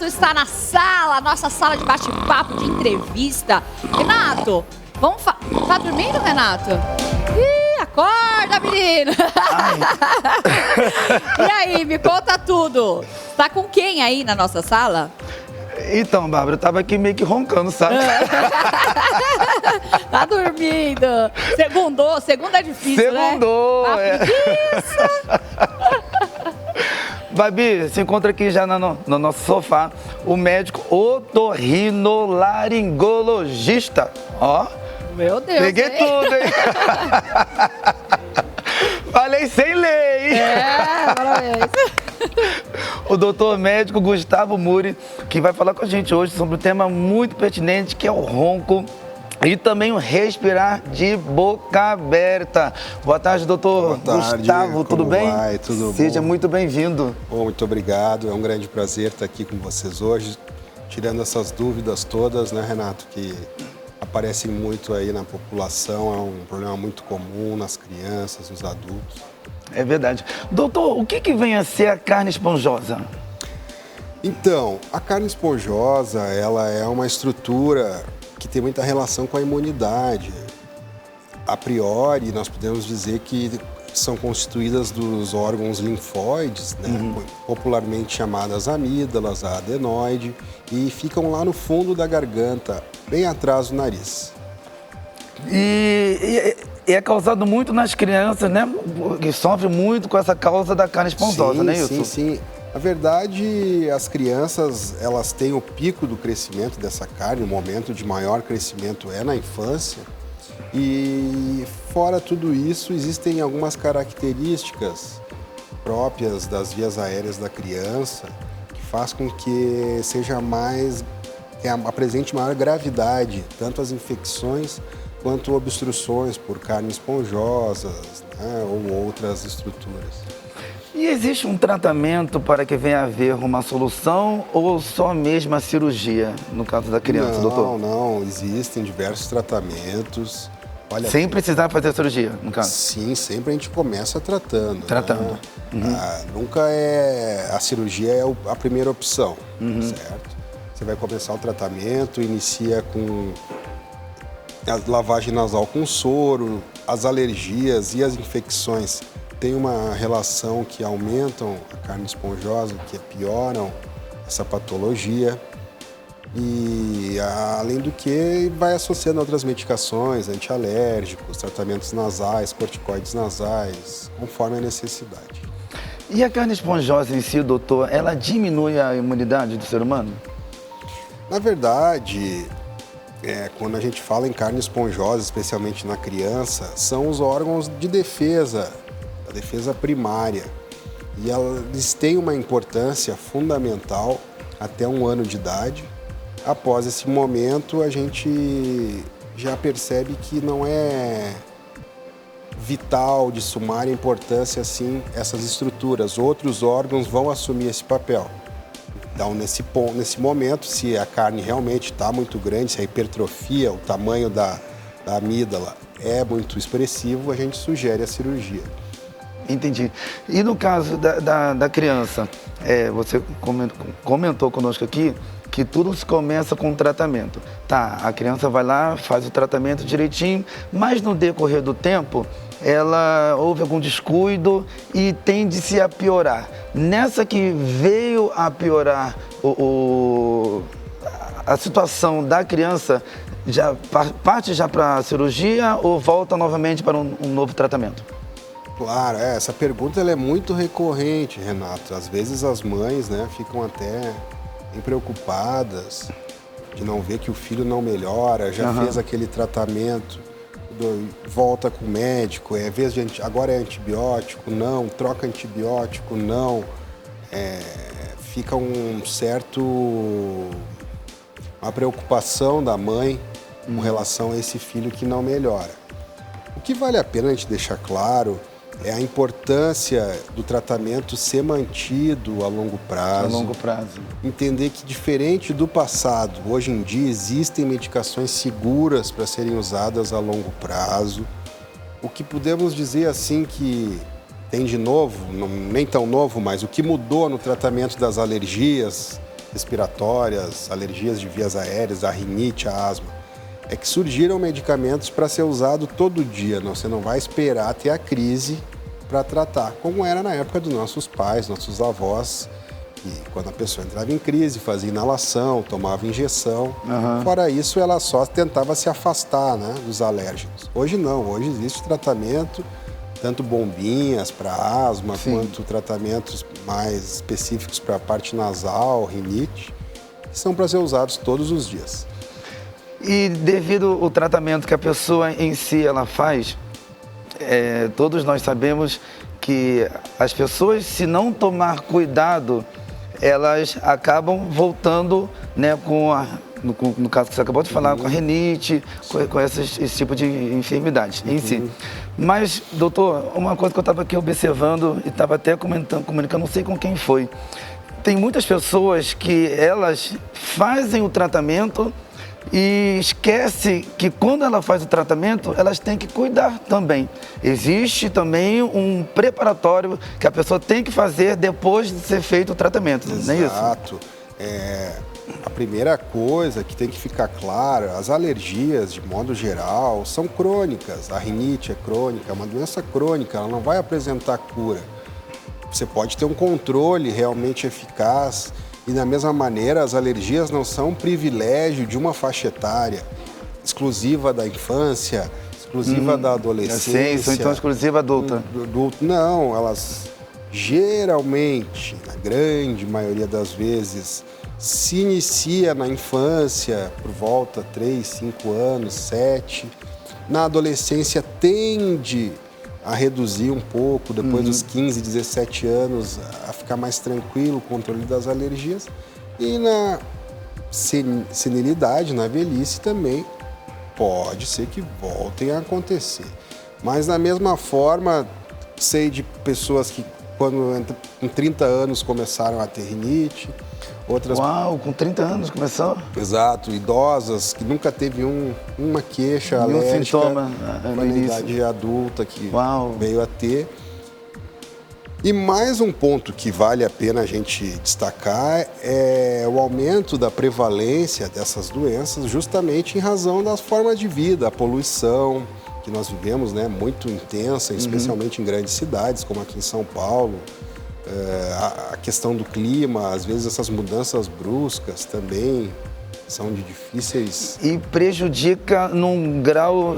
Renato está na sala, nossa sala de bate-papo, de entrevista. Renato, tá dormindo, Renato? Ih, acorda, menino! E aí, me conta tudo. Tá com quem aí na nossa sala? Então, Bárbara, eu tava aqui meio que roncando, sabe? Tá dormindo. Segunda é difícil, Segundou, né? Preguiça. Babi, se encontra aqui já no nosso sofá o médico otorrinolaringologista. Ó. Meu Deus. Peguei tudo, hein? Falei sem lei. Parabéns. O doutor médico Gustavo Muri, que vai falar com a gente hoje sobre um tema muito pertinente, que é o ronco e também o respirar de boca aberta. Boa tarde, doutor. Boa tarde. Gustavo, tudo bem? Vai? Tudo Seja bom? muito bem-vindo. Muito obrigado, é um grande prazer estar aqui com vocês hoje, tirando essas dúvidas todas, né, Renato, que aparecem muito aí na população, é um problema muito comum nas crianças, nos adultos. É verdade. Doutor, o que vem a ser a carne esponjosa? Então, a carne esponjosa, ela é uma estrutura que tem muita relação com a imunidade. A priori, nós podemos dizer que são constituídas dos órgãos linfóides, né? Popularmente chamadas amígdalas, a adenoide, e ficam lá no fundo da garganta, bem atrás do nariz. E é causado muito nas crianças, né? Que sofrem muito com essa causa da carne esponjosa, né, Wilson? Sim. Na verdade, as crianças, elas têm o pico do crescimento dessa carne, o momento de maior crescimento é na infância. E fora tudo isso, existem algumas características próprias das vias aéreas da criança que faz com que apresente maior gravidade, tanto as infecções quanto obstruções por carnes esponjosas, né, ou outras estruturas. E existe um tratamento para que venha a haver uma solução ou só mesmo a cirurgia, no caso da criança, doutor? Não, existem diversos tratamentos. Sem precisar fazer a cirurgia, no caso? Sim, sempre a gente começa tratando. Tratando. Né? Nunca a cirurgia é a primeira opção, certo? Você vai começar o tratamento, inicia com a lavagem nasal com soro, as alergias e as infecções têm uma relação que aumentam a carne esponjosa, que pioram essa patologia. E, além do que, vai associando outras medicações, antialérgicos, tratamentos nasais, corticoides nasais, conforme a necessidade. E a carne esponjosa em si, doutor, ela diminui a imunidade do ser humano? Na verdade, quando a gente fala em carne esponjosa, especialmente na criança, são os órgãos de defesa, a defesa primária. E eles têm uma importância fundamental até 1 ano de idade. Após esse momento, a gente já percebe que não é vital, de sumária importância, assim, essas estruturas. Outros órgãos vão assumir esse papel. Então, nesse momento, se a carne realmente está muito grande, se a hipertrofia, o tamanho da amígdala é muito expressivo, a gente sugere a cirurgia. Entendi. E no caso da criança, você comentou conosco aqui que tudo se começa com tratamento. Tá, a criança vai lá, faz o tratamento direitinho, mas no decorrer do tempo, ela houve algum descuido e tende-se a piorar. Nessa que veio a piorar a situação da criança, já parte já para a cirurgia ou volta novamente para um novo tratamento? Claro, essa pergunta ela é muito recorrente, Renato. Às vezes as mães, né, ficam até bem preocupadas de não ver que o filho não melhora, já fez aquele tratamento, volta com o médico, agora é antibiótico, não, troca antibiótico, não. Fica uma preocupação da mãe com relação a esse filho que não melhora. O que vale a pena a gente deixar claro é a importância do tratamento ser mantido a longo prazo. A longo prazo. Entender que, diferente do passado, hoje em dia existem medicações seguras para serem usadas a longo prazo. O que podemos dizer assim que tem de novo, nem tão novo, mas o que mudou no tratamento das alergias respiratórias, alergias de vias aéreas, a rinite, a asma, é que surgiram medicamentos para ser usado todo dia. Você não vai esperar ter a crise para tratar, como era na época dos nossos pais, nossos avós, que quando a pessoa entrava em crise, fazia inalação, tomava injeção. Fora isso, ela só tentava se afastar, né, dos alérgicos. Hoje não, hoje existe tratamento, tanto bombinhas para asma, quanto tratamentos mais específicos para a parte nasal, rinite, que são para ser usados todos os dias. E devido ao tratamento que a pessoa em si ela faz, todos nós sabemos que as pessoas, se não tomar cuidado, elas acabam voltando, né, no caso que você acabou de falar, com a rinite, com esse tipo de enfermidade em si. Mas, doutor, uma coisa que eu estava aqui observando e estava até comunicando, não sei com quem foi. Tem muitas pessoas que elas fazem o tratamento e esquece que quando ela faz o tratamento, elas têm que cuidar também. Existe também um preparatório que a pessoa tem que fazer depois de ser feito o tratamento, não é isso? Exato. A primeira coisa que tem que ficar clara, as alergias, de modo geral, são crônicas. A rinite é crônica, é uma doença crônica, ela não vai apresentar cura. Você pode ter um controle realmente eficaz. E da mesma maneira, as alergias não são um privilégio de uma faixa etária, exclusiva da infância, exclusiva da adolescência. Então exclusiva adulta. Não, elas geralmente, na grande maioria das vezes, se inicia na infância, por volta 3, 5 anos, 7. Na adolescência tende a reduzir um pouco, depois dos 15, 17 anos, a ficar mais tranquilo o controle das alergias. E na senilidade, na velhice também, pode ser que voltem a acontecer. Mas da mesma forma, sei de pessoas que quando com 30 anos começaram a ter rinite, outras... Uau, com 30 anos começou? Exato, idosas que nunca teve uma queixa alérgica, sintoma na idade adulta que Uau. veio a ter. E mais um ponto que vale a pena a gente destacar é o aumento da prevalência dessas doenças justamente em razão das formas de vida, a poluição que nós vivemos, né, muito intensa, especialmente em grandes cidades, como aqui em São Paulo. A questão do clima, às vezes essas mudanças bruscas também são de difíceis... E prejudica num grau,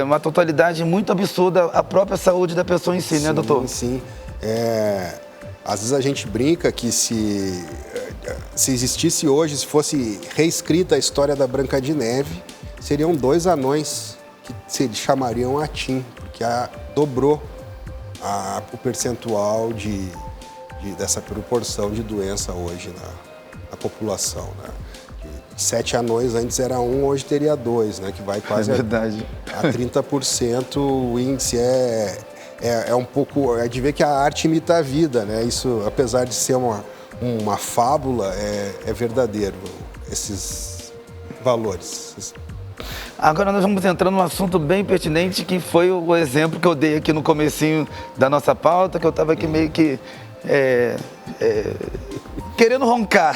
uma totalidade muito absurda a própria saúde da pessoa em si, né, doutor? Sim, às vezes a gente brinca que se existisse hoje, se fosse reescrita a história da Branca de Neve, seriam 2 anões que se chamariam Atim, porque dobrou o percentual dessa proporção de doença hoje na população, né? De 7 anões antes era 1, hoje teria 2, né? Que vai quase a 30%. O índice é um pouco... É de ver que a arte imita a vida, né? Isso, apesar de ser uma fábula, é verdadeiro, esses valores. Agora nós vamos entrar num assunto bem pertinente, que foi o exemplo que eu dei aqui no comecinho da nossa pauta, que eu estava aqui meio que querendo roncar.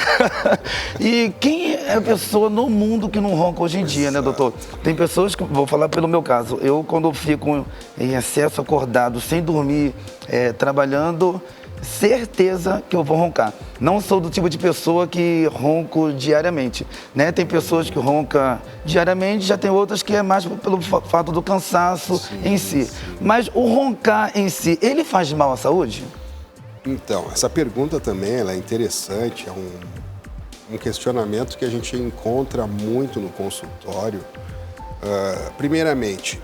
E quem é a pessoa no mundo que não ronca hoje em dia, né, doutor? Tem pessoas que, vou falar pelo meu caso, eu quando fico em excesso acordado, sem dormir, trabalhando, certeza que eu vou roncar. Não sou do tipo de pessoa que ronco diariamente, né? Tem pessoas que roncam diariamente, já tem outras que é mais pelo fato do cansaço em si. Mas o roncar em si, ele faz mal à saúde? Então, essa pergunta também ela é interessante, é um questionamento que a gente encontra muito no consultório. Primeiramente,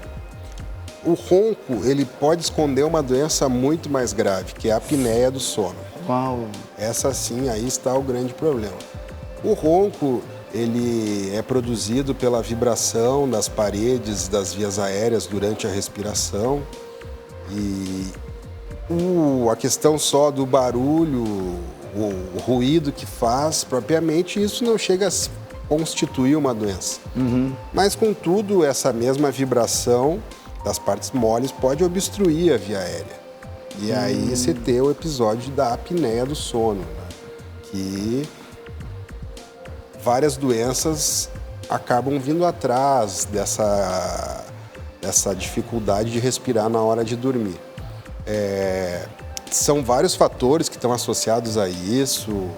o ronco, ele pode esconder uma doença muito mais grave, que é a apneia do sono. Uau! Essa sim, aí está o grande problema. O ronco, ele é produzido pela vibração das paredes das vias aéreas durante a respiração. E a questão só do barulho, o ruído que faz, propriamente, isso não chega a constituir uma doença. Mas, contudo, essa mesma vibração das partes moles pode obstruir a via aérea. E aí você tem o episódio da apneia do sono, né? Que várias doenças acabam vindo atrás dessa dificuldade de respirar na hora de dormir. São vários fatores que estão associados a isso,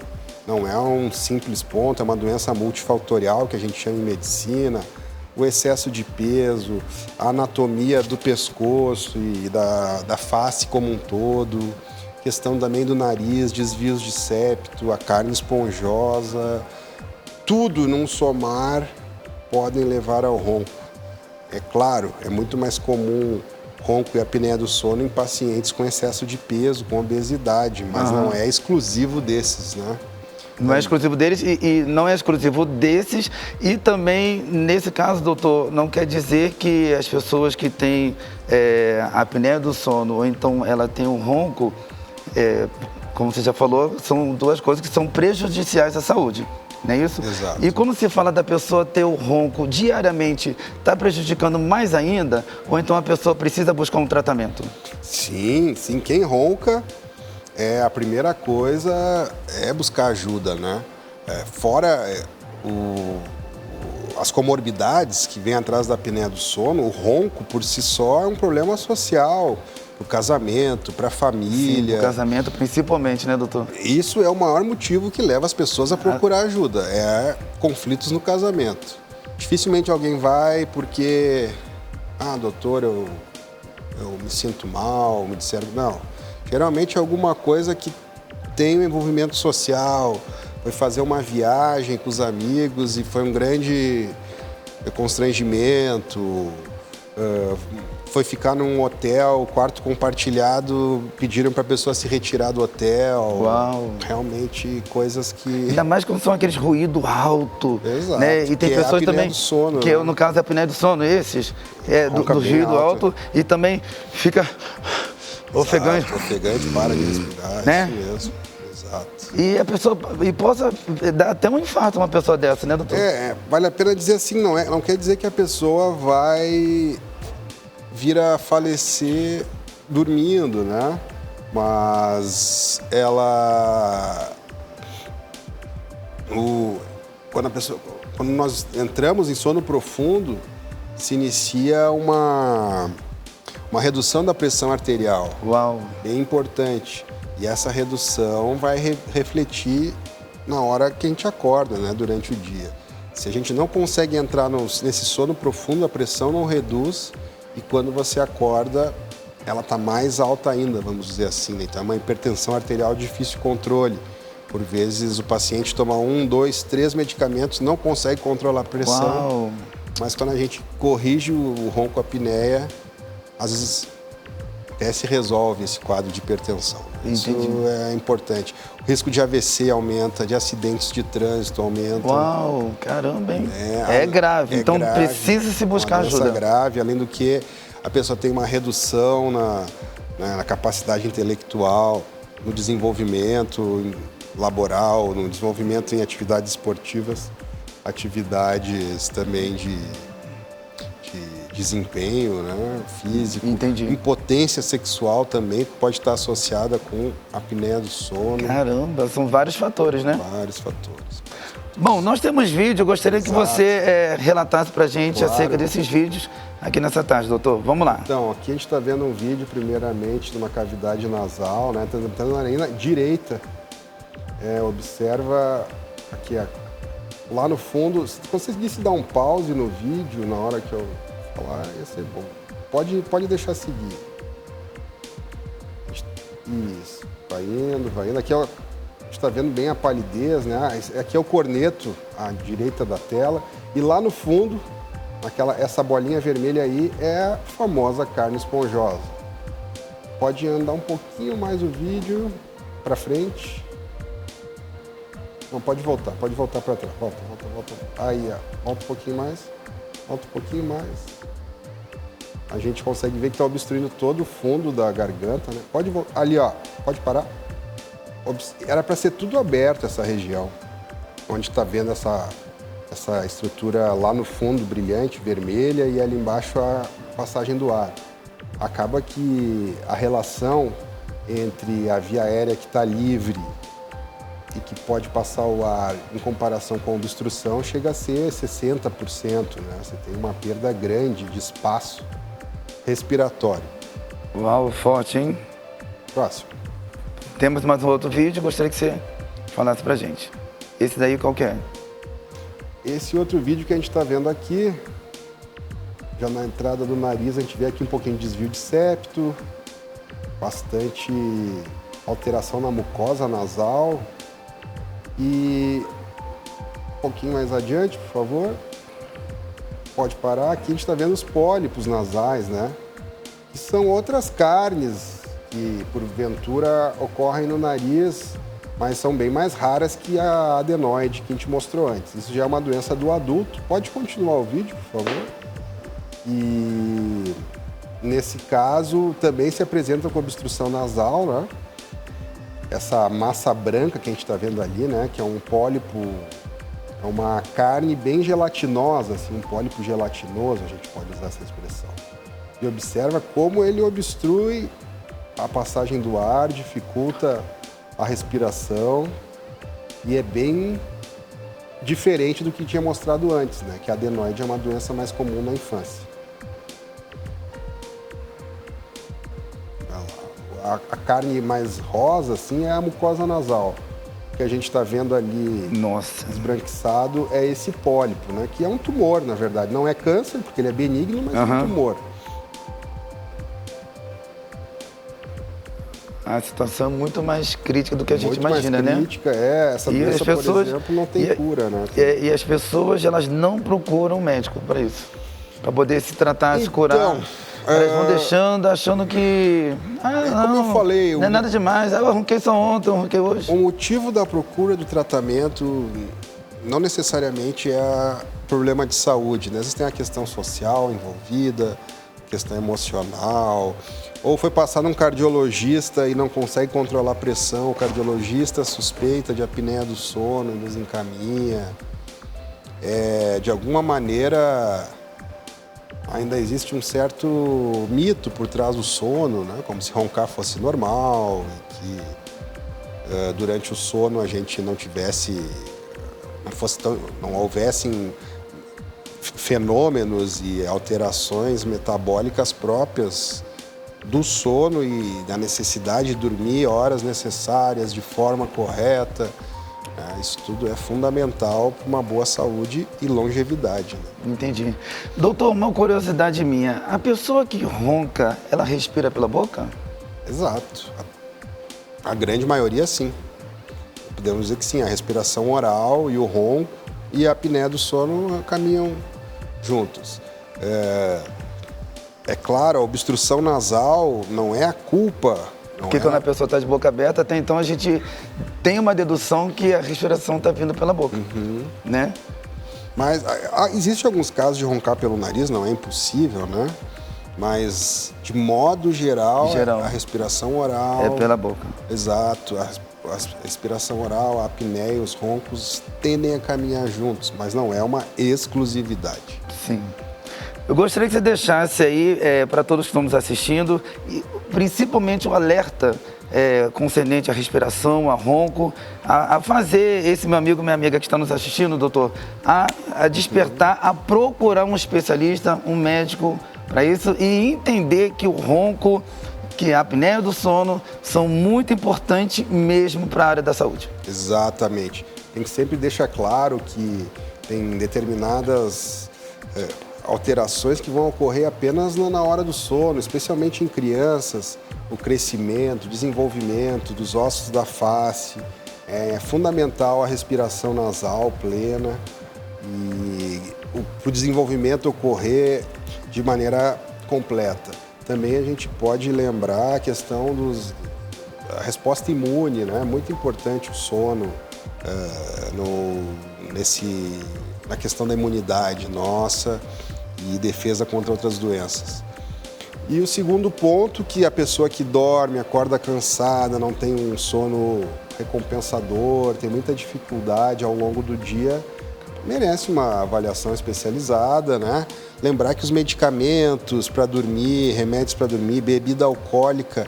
não é um simples ponto, é uma doença multifatorial que a gente chama em medicina, o excesso de peso, a anatomia do pescoço e da face como um todo, questão também do nariz, desvios de septo, a carne esponjosa, tudo num somar podem levar ao ronco. É claro, é muito mais comum ronco e apneia do sono em pacientes com excesso de peso, com obesidade, mas não é exclusivo desses, né? Não é exclusivo deles e não é exclusivo desses. E também, nesse caso, doutor, não quer dizer que as pessoas que têm apneia do sono ou então ela tem um ronco, como você já falou, são duas coisas que são prejudiciais à saúde. Não é isso? Exato. E quando se fala da pessoa ter o ronco diariamente, está prejudicando mais ainda? Ou então a pessoa precisa buscar um tratamento? Sim. Quem ronca, a primeira coisa é buscar ajuda, né? Fora as comorbidades que vêm atrás da apneia do sono, o ronco por si só é um problema social, para o casamento, para a família. Sim, o casamento principalmente, né, doutor? Isso é o maior motivo que leva as pessoas a procurar ajuda, conflitos no casamento. Dificilmente alguém vai porque, doutor, eu me sinto mal, me disseram... Não, geralmente é alguma coisa que tem um envolvimento social, foi fazer uma viagem com os amigos e foi um grande constrangimento, foi ficar num hotel, quarto compartilhado, pediram para a pessoa se retirar do hotel. Uau! Realmente coisas que... Ainda mais quando são aqueles ruído alto. Exato. Né? E tem pessoas também do sono, que né? No caso é a apneia do sono, esses, do ruído alto e também fica ofegante. Ofegante, para de respirar, né? Isso mesmo. Exato. E a pessoa, possa dar até um infarto uma pessoa dessa, né, doutor? Vale a pena dizer assim, não quer dizer que a pessoa vai vir a falecer dormindo, né? Mas ela... Quando nós entramos em sono profundo, se inicia uma redução da pressão arterial. Uau! Bem importante. E essa redução vai refletir na hora que a gente acorda, né? Durante o dia. Se a gente não consegue entrar nesse sono profundo, a pressão não reduz e quando você acorda, ela está mais alta ainda, vamos dizer assim. Né? Então é uma hipertensão arterial de difícil controle. Por vezes o paciente toma 1, 2, 3 medicamentos, não consegue controlar a pressão. Uau. Mas quando a gente corrige o ronco-apneia, às vezes até se resolve esse quadro de hipertensão. Isso é importante. O risco de AVC aumenta, de acidentes de trânsito aumenta. Uau, caramba, hein? É grave, então grave, precisa se buscar ajuda. É grave, além do que a pessoa tem uma redução na capacidade intelectual, no desenvolvimento laboral, no desenvolvimento em atividades esportivas, atividades também de desempenho, né, físico. Entendi. Impotência sexual também pode estar associada com a apneia do sono. Caramba, são vários fatores, né? Vários fatores. Bom, nós temos vídeo, eu gostaria que você relatasse pra gente acerca desses vídeos aqui nessa tarde, doutor. Vamos lá. Então, aqui a gente está vendo um vídeo, primeiramente, de uma cavidade nasal, né? Está na narina direita. Observa aqui, lá no fundo, se você conseguisse dar um pause no vídeo na hora que eu falar, ia ser bom. Pode deixar seguir. Isso, vai indo. Aqui a gente está vendo bem a palidez, né? Aqui é o corneto à direita da tela. E lá no fundo, essa bolinha vermelha aí é a famosa carne esponjosa. Pode andar um pouquinho mais o vídeo para frente. Não, pode voltar para trás. Volta. Aí, volta um pouquinho mais. A gente consegue ver que está obstruindo todo o fundo da garganta, né? Pode voltar. Ali, pode parar. Era para ser tudo aberto essa região, onde está vendo essa estrutura lá no fundo brilhante, vermelha, e ali embaixo a passagem do ar. Acaba que a relação entre a via aérea que está livre e que pode passar o ar em comparação com a obstrução chega a ser 60%, né? Você tem uma perda grande de espaço respiratório. Uau, forte, hein? Próximo. Temos mais um outro vídeo, gostaria que você falasse pra gente. Esse daí qual que é? Esse outro vídeo que a gente está vendo aqui, já na entrada do nariz, a gente vê aqui um pouquinho de desvio de septo, bastante alteração na mucosa nasal. E um pouquinho mais adiante, por favor. Pode parar. Aqui a gente está vendo os pólipos nasais, né? Que são outras carnes que, porventura, ocorrem no nariz, mas são bem mais raras que a adenoide que a gente mostrou antes. Isso já é uma doença do adulto. Pode continuar o vídeo, por favor. E nesse caso também se apresenta com obstrução nasal, né? Essa massa branca que a gente está vendo ali, né? Que é um pólipo, é uma carne bem gelatinosa, assim, um pólipo gelatinoso, a gente pode usar essa expressão. E observa como ele obstrui a passagem do ar, dificulta a respiração e é bem diferente do que tinha mostrado antes, né? Que a adenoide é uma doença mais comum na infância. A carne mais rosa, assim, é a mucosa nasal. O que a gente está vendo ali, Nossa, esbranquiçado, é esse pólipo, né? Que é um tumor, na verdade. Não é câncer, porque ele é benigno, mas é um tumor. a situação é muito mais crítica do que a gente Muito imagina, mais né? crítica, essa E doença, as pessoas, por exemplo, não tem cura, né? E as pessoas, elas não procuram médico para isso, para poder se tratar, se curar. Elas vão deixando, achando que... como eu falei... Não é nada demais. Eu arranquei só ontem, eu arranquei hoje. O motivo da procura do tratamento não necessariamente é problema de saúde, né? Às vezes tem a questão social envolvida, questão emocional, ou foi passar num cardiologista e não consegue controlar a pressão, o cardiologista suspeita de apneia do sono, nos encaminha. De alguma maneira, ainda existe um certo mito por trás do sono, né? Como se roncar fosse normal, e que durante o sono a gente não tivesse, não houvessem fenômenos e alterações metabólicas próprias do sono e da necessidade de dormir horas necessárias de forma correta. Isso tudo é fundamental para uma boa saúde e longevidade, né? Entendi. Doutor, uma curiosidade minha. A pessoa que ronca, ela respira pela boca? Exato. A grande maioria, sim. Podemos dizer que sim, a respiração oral e o ronco e a apneia do sono caminham juntos. É claro, a obstrução nasal não é a culpa. Porque quando a pessoa está de boca aberta, até então a gente tem uma dedução que a respiração está vindo pela boca, né? Mas existem alguns casos de roncar pelo nariz, não é impossível, né? Mas, de modo geral, a respiração oral... É pela boca. Exato. A respiração oral, a apneia e os roncos tendem a caminhar juntos, mas não é uma exclusividade. Sim. Eu gostaria que você deixasse aí para todos que estão nos assistindo, e principalmente o alerta concernente à respiração, a ronco, a fazer esse meu amigo, minha amiga que está nos assistindo, doutor, a despertar, a procurar um especialista, um médico para isso e entender que o ronco, que a apneia do sono são muito importantes mesmo para a área da saúde. Exatamente. Tem que sempre deixar claro que tem determinadas alterações que vão ocorrer apenas na hora do sono, especialmente em crianças, o crescimento, o desenvolvimento dos ossos da face. É fundamental a respiração nasal plena e para o desenvolvimento ocorrer de maneira completa. Também a gente pode lembrar a questão da resposta imune, né? É muito importante o sono na questão da imunidade nossa e defesa contra outras doenças. E o segundo ponto, que a pessoa que dorme, acorda cansada, não tem um sono recompensador, tem muita dificuldade ao longo do dia, merece uma avaliação especializada, né? Lembrar que os medicamentos para dormir, remédios para dormir, bebida alcoólica...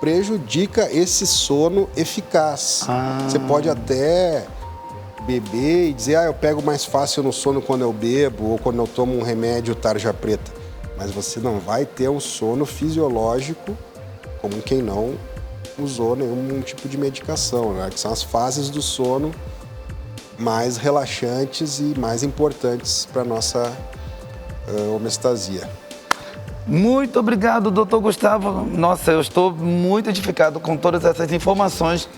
Prejudica esse sono eficaz. Você pode até beber e dizer, eu pego mais fácil no sono quando eu bebo ou quando eu tomo um remédio tarja preta. Mas você não vai ter um sono fisiológico como quem não usou nenhum tipo de medicação, né? Que são as fases do sono mais relaxantes e mais importantes para a nossa homeostasia. Muito obrigado, doutor Gustavo. Nossa, eu estou muito edificado com todas essas informações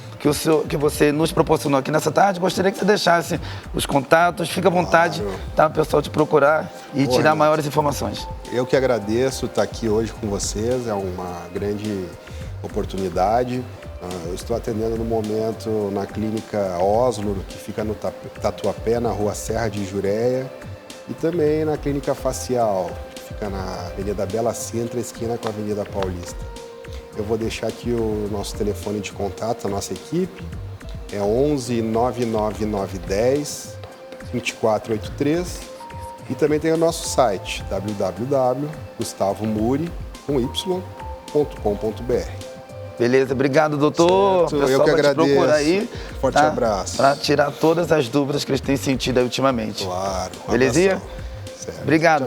que você nos proporcionou aqui nessa tarde. Gostaria que você deixasse os contatos. Fique à vontade, tá, pessoal, te procurar e tirar maiores informações. Eu que agradeço estar aqui hoje com vocês. É uma grande oportunidade. Eu estou atendendo no momento na clínica Oslo, que fica no Tatuapé, na rua Serra de Jureia, e também na clínica Facial, que fica na Avenida Bela Sintra, esquina com a Avenida Paulista. Eu vou deixar aqui o nosso telefone de contato, a nossa equipe, é 11 99910 2483, e também tem o nosso site, www.gustavomuri.com.br. Beleza, obrigado, doutor. Certo, eu que agradeço. Procura aí, Forte abraço. Para tirar todas as dúvidas que eles têm sentido aí ultimamente. Claro. Belezinha? Certo. Obrigado.